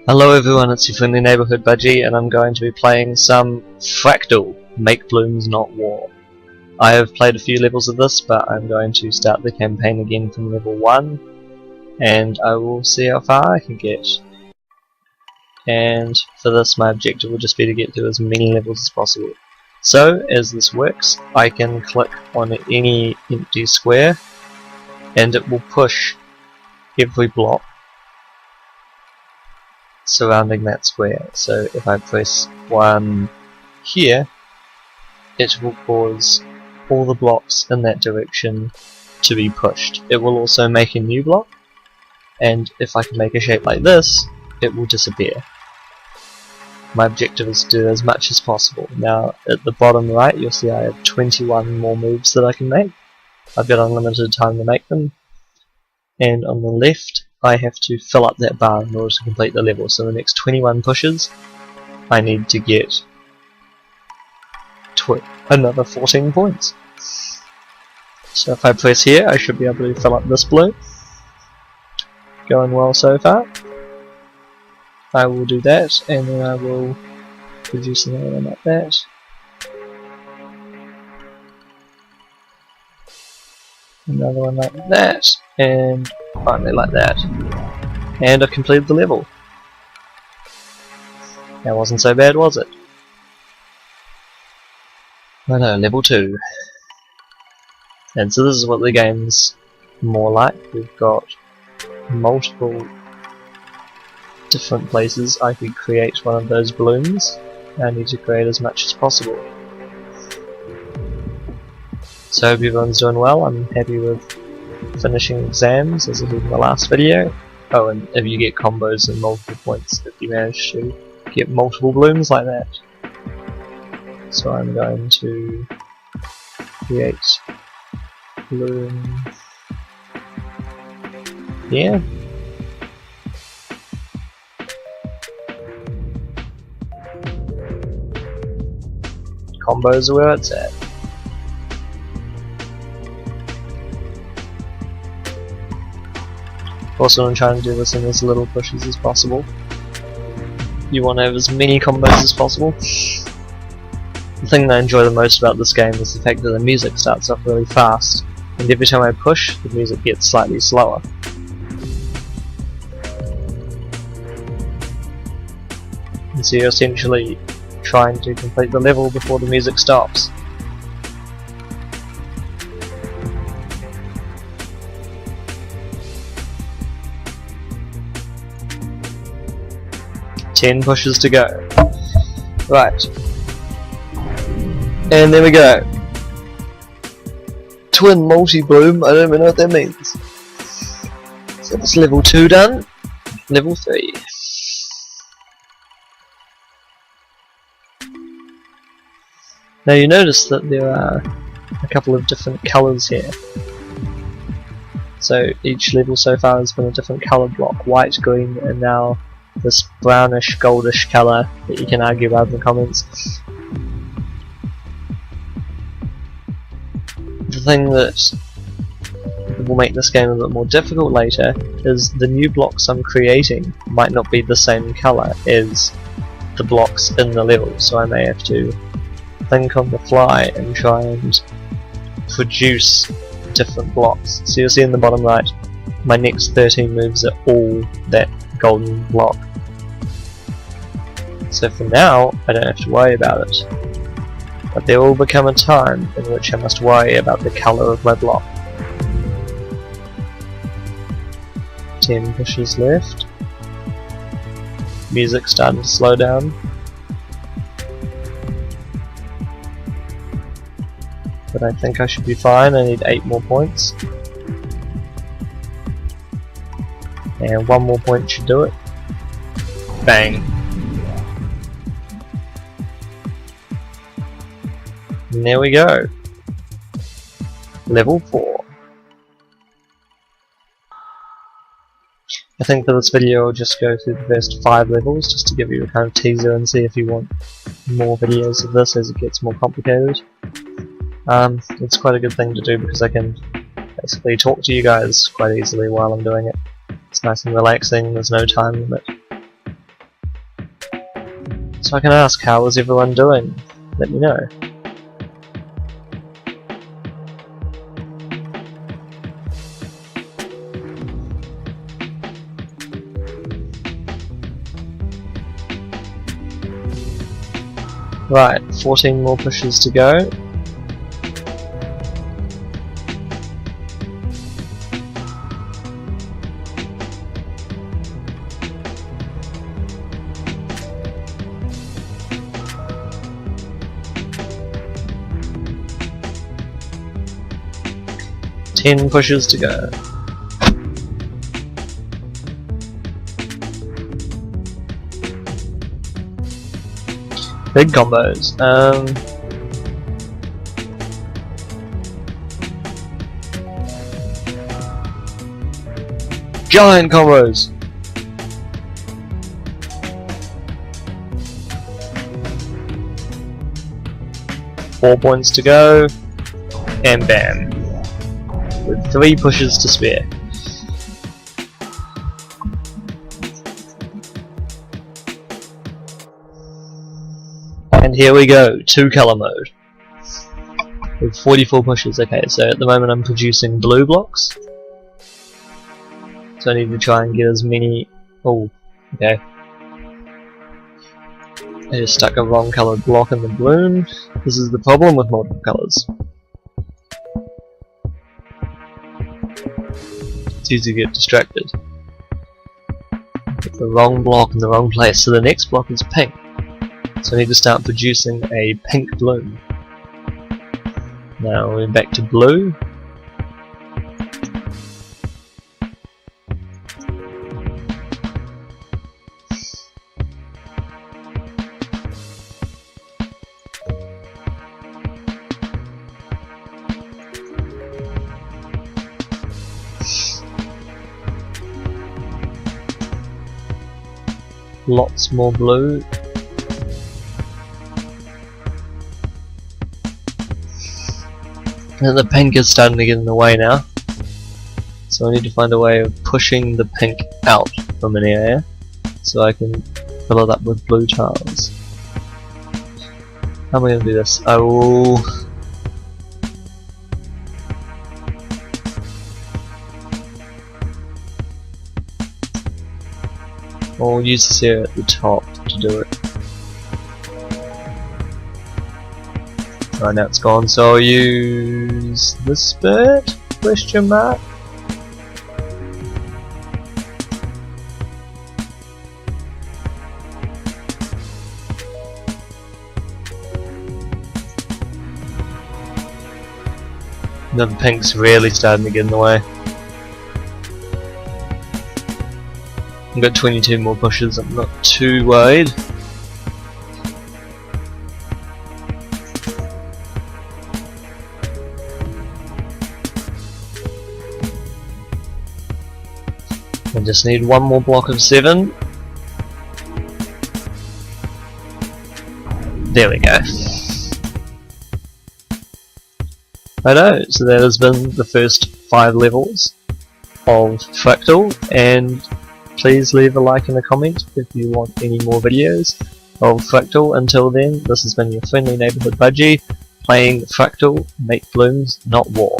Hello everyone, it's your friendly neighbourhood Budgie, and I'm going to be playing some Fractal, Make Blooms Not War. I have played a few levels of this, but I'm going to start the campaign again from level 1, and I will see how far I can get. And for this, my objective will just be to get through as many levels as possible. So, as this works, I can click on any empty square, and it will push every block surrounding that square. So if I press 1 here, it will cause all the blocks in that direction to be pushed. It will also make a new block, and if I can make a shape like this, it will disappear. My objective is to do as much as possible. Now at the bottom right you'll see I have 21 more moves that I can make. I've got unlimited time to make them, and on the left I have to fill up that bar in order to complete the level. So the next 21 pushes, I need to get another 14 points. So if I press here, I should be able to fill up this blue. Going well so far. I will do that, and then I will produce another one like that. Another one like that, and finally like that. And I've completed the level. That wasn't so bad, was it? I know, level 2. And so this is what the game's more like. We've got multiple different places I could create one of those blooms. I need to create as much as possible. So I hope everyone's doing well. I'm happy with finishing exams as I did in the last video. Oh, and if you get combos and multiple points, if you manage to get multiple blooms like that. So I'm going to create bloom here. Combos are where it's at. Also, I'm trying to do this in as little pushes as possible. You want to have as many combos as possible. The thing that I enjoy the most about this game is the fact that the music starts off really fast, and every time I push, the music gets slightly slower. And so you're essentially trying to complete the level before the music stops. Ten pushes to go. Right. And there we go. Twin multi-bloom, I don't even know what that means. So that's level 2 done. Level 3. Now you notice that there are a couple of different colours here. So each level so far has been a different colour block. White, green, and now this brownish, goldish colour that you can argue about in the comments. The thing that will make this game a bit more difficult later is the new blocks I'm creating might not be the same colour as the blocks in the level, so I may have to think on the fly and try and produce different blocks. So you'll see in the bottom right, my next 13 moves are all that golden block. So for now, I don't have to worry about it. But there will become a time in which I must worry about the colour of my block. 10 pushes left. Music starting to slow down. But I think I should be fine. I need 8 more points. And 1 more point should do it. Bang. And there we go. Level 4. I think for this video I'll just go through the first 5 levels just to give you a kind of teaser and see if you want more videos of this as it gets more complicated. It's quite a good thing to do because I can basically talk to you guys quite easily while I'm doing it. It's nice and relaxing, there's no time limit. So I can ask, how is everyone doing? Let me know. Right, 14 more pushes to go. Ten pushes to go. Big combos. Giant combos. Four points to go, and bam. With 3 pushes to spare. And here we go, 2 color mode. With 44 pushes. Okay, so at the moment I'm producing blue blocks. So I need to try and get as many... Oh, okay. I just stuck a wrong colored block in the balloon. This is the problem with multiple colors. It's easy to get distracted. Put the wrong block in the wrong place, so the next block is pink. So I need to start producing a pink balloon. Now we're back to blue. Lots more blue. And the pink is starting to get in the way now. So I need to find a way of pushing the pink out from an area so I can fill it up with blue tiles. How am I going to do this? I will... I'll use this area at the top to do it. Right, now it's gone, so I'll use this bit? Question mark? The pink's really starting to get in the way. I've got 22 more pushes, I'm not too worried. I just need one more block of 7. There we go. Righto, so that has been the first 5 levels of Fractal, and please leave a like and a comment if you want any more videos of Fractal. Until then, this has been your friendly neighbourhood Budgie, playing Fractal, make blooms, not war.